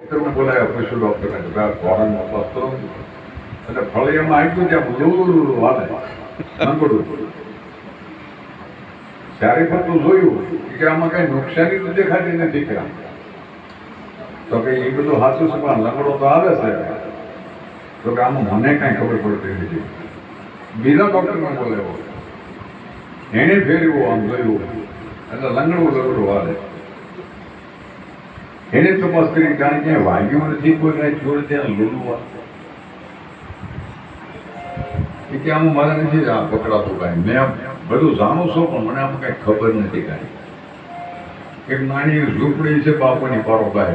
તમે બોલાયા પશુ ડોક્ટરને ઘોડાનો વસ્ત્રો એટલે ફળિયામાં આવ્યું ત્યાં બધું વાલે લંગડું ત્યારે ફરતું જોયું કે આમાં કઈ નુકસાની તો દેખાતી નથી કે તો કે એ બધું સાચું છે પણ લંગડો તો આવે છે તો કે આમાં મને કાંઈ ખબર પડતી નથી. બીજા ડોક્ટરને બોલાવ્યો, એને ફેરવ્યું, આમ જોયું એટલે લંગડું હાલે. એને તપાસ કરી કારણ કે વાગ્યું નથી, કોઈ કાંઈ જોડે ત્યાં લોલું એ કે આમાં મારે નથી પકડાતું કાંઈ. મેં બધું જાણું છું પણ મને આમાં કાંઈ ખબર નથી કાંઈ. એક નાની ઝૂંપડી છે બાપુની બારોબાર,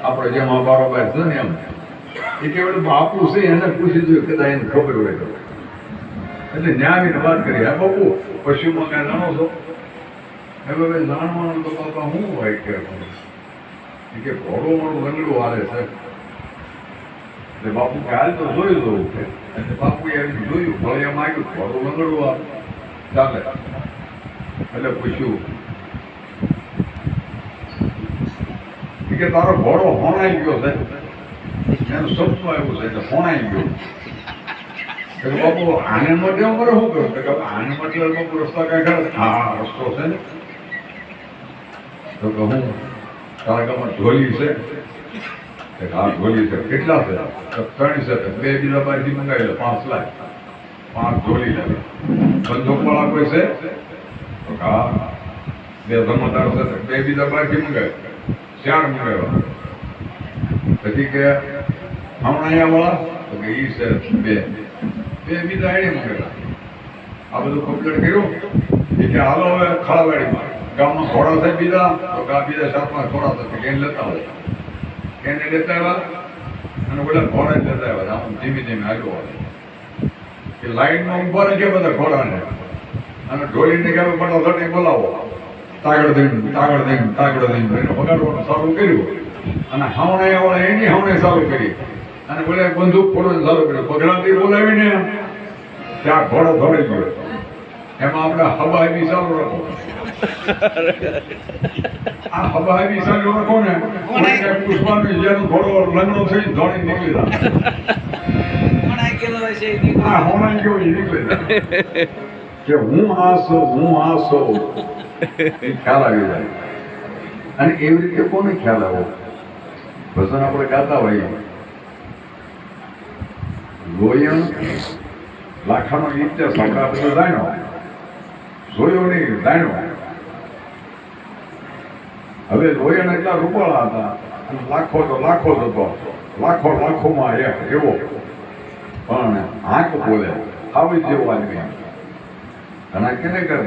આપણે જેમ આ બારોબાર છે ને એમ એ કેવળ બાપુ છે એને પૂછી જોઈએ કદાચ એને ખબર હોય તો. એટલે ન્યાવીને વાત કરી, હા બાપુ પશુમાં કાંઈ જાણો છો? હવે જાણવાનું તો બાપા શું હોય કે ઘોડો મારું લંગડું હાલે છે. એટલે બાપુ કે હાલ તો જોઈ દઉં છે. એટલે બાપુએ એમ જોયું, ફળિયામાં આવ્યું, ઘોડો લંગડું આવે ચાલે. એટલે પૂછ્યું કે તારો ઘોડો હોણાઈ ગયો છે, એનું સપનું આવ્યું છે એટલે હોણાઈ ગયો. એટલે બાપુ આને માટે હું કરે શું કરું? કે આને માટે બાપુ રસ્તા કાંઈ ખરા? હા રસ્તો છે ને. તો કે હું તારા ગામમાં ઢોલી છે? હા ઢોલી છે. કેટલા છે? 3 છે. 2 બીજા બારથી મંગાવી લે, 5 લાખ 5 ઢોલી લાગે. બંદૂક વાળા કોઈ છે? તો હા 2 ધમદાર છે. 2 બીજા બારથી મંગાવી, 4 મંગાવ્યા. પછી કે હમણાં અહીંયા વાળા? તો કે ઈ છે 2 બીજા એને મંગાવ્યા. આ બધું કમ્પ્લીટ કર્યું એ કે હાલો હવે ખાડાવાડીમાં ગામમાં ઘોડા થાય બીજા, તો બીજા 7-5 ઘોડા થશે એને લેતા હોય. એને લેતા આવ્યા અને બધા ઘોડા જ લેતા આવ્યા. આમ ધીમે ધીમે આવ્યો આવે કે લાઈનમાં ઉભા ને કે બધા ઘોડાને અને ઢોલીને કે બધા બોલાવો, તાગડ દઈને એને વગાડવાનું ચાલુ કર્યું. અને હાવણા એની હાવણે ચાલુ કરી અને બોલે બંદૂક ફોડવાનું ચાલુ કર્યું. પગડાથી બોલાવીને ત્યાં ઘોડો દોડી ગયો. એમાં આપણે હબાવી ચાલુ રાખો. આ હબાવી ચાલુ રાખો ને પુષ્પાની જેનો ઘોડો લંગડો થઈ દોડી નીકળી જાય. હા હોણાઈ ગયો એ નીકળી જાય કે હું આ છું એ ખ્યાલ આવી જાય. અને એવી રીતે કોને ખ્યાલ આવ્યો? ભજન આપણે ગાતા હોઈએ, લોયણ લાખાનો ઇતિહાસ આપણે આ બધો જાણ્યો, જોયો નહીં જાણ્યો. હવે લોયણ એટલા રૂપાળા હતા અને લાખો તો લાખો જ હતો, લાખોમાં એક એવો પણ આંખ બોલે આવી જેવો આદમી. ઘણા કેને કરે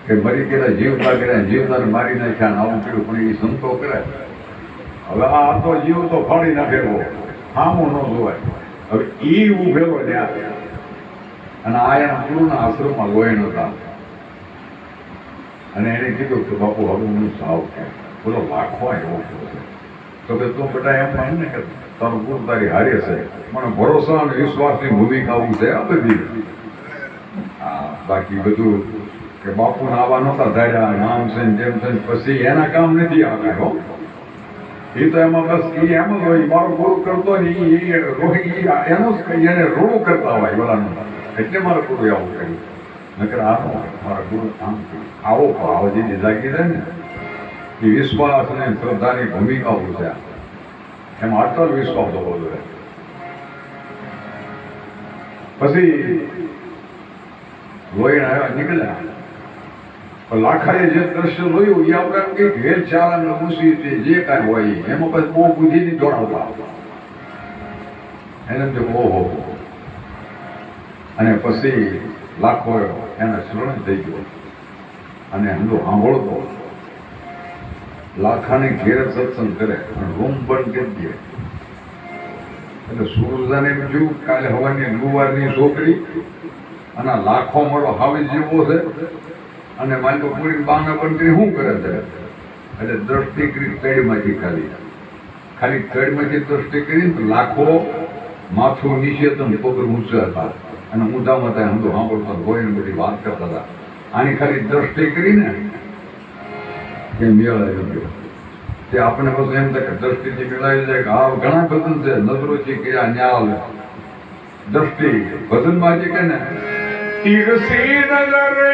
કે મરી ગયેલા જીવતાને મારી નાખ્યા આવું કર્યું, પણ એ સંતો કરે. હવે આ તો જીવ તો ફાડી નાખેલો, સામું ન જોવાય. હવે એ ઉભેલો ત્યાં અને આ એના ગુરુના આશ્રમમાં લોયણ હતા. અને એને કીધું કે બાપુ હવે હું સાવ કે બોલો લાખો એવો છે. તો કે તું બધા એમ માન ને કે તારું ગુરુ તારી હારે છે, મને ભરોસો અને વિશ્વાસની ભૂમિકા આવું છે આ બધી. હા બાકી બધું કે બાપુને આવા નહોતા ધાર્યા, નામ છે જેમ છે પછી એના કામ નથી આવતા. હો એ તો એમાં બસ એ એમ જ હોય, મારો ગુરુ કરતો ને એનું જ એને રોડું કરતા હોય ઓલાનું, એટલે મારો ગુરુ આવું કર્યું. નકર આનો મારા ગુરુ કામ કર્યું આવો ભાવ જે જાગી રહે ને એ વિશ્વાસ અને શ્રદ્ધાની ભૂમિકાઓ છે. એમાં અટલ વિશ્વાસ હોવો જોઈએ. પછી લોહીને આવ્યા નીકળ્યા. પણ લાખાએ જે દ્રશ્ય જોયું એ આપણે એમ કંઈક હેલ ચાલ અને ઊંચી જે કાંઈ હોય એમાં પછી બહુ બુદ્ધિની દોડાવતા એને જો ઓહો. અને પછી લાખો એને શ્રવણ થઈ ગયો અને હંધો સાંભળતો. લાખાને ઘેર સત્સંગ કરે અને રૂમ બંધ કરી દે. એટલે સુરજાને એમ જોયું કાલે હવાની ગુવારની છોકરી અને લાખો મળો હાવી જેવો છે અને મારી તો પૂરી બાંગા બંધ કરી શું કરે છે? એટલે દ્રષ્ટિ કરી કડમાંથી ખાલી કડમાંથી દ્રષ્ટિ કરીને તો લાખો માથું નીચે તો પગ ઊંચા હતા અને ઊંધામાં ત્યાં હંધો સાંભળતા ગોઈને બધી વાત કરતા હતા. આની ખાલી દ્રષ્ટિ કરીને કે મેળ આવી ગયો. તે આપણે બધું એમ થાય કે દ્રષ્ટિથી મિલાવી જાય કે આ ઘણા ભજન છે નજરોથી કર્યા ન્યાલ દ્રષ્ટિ ભજનમાં જે કે ને તીરસી નજર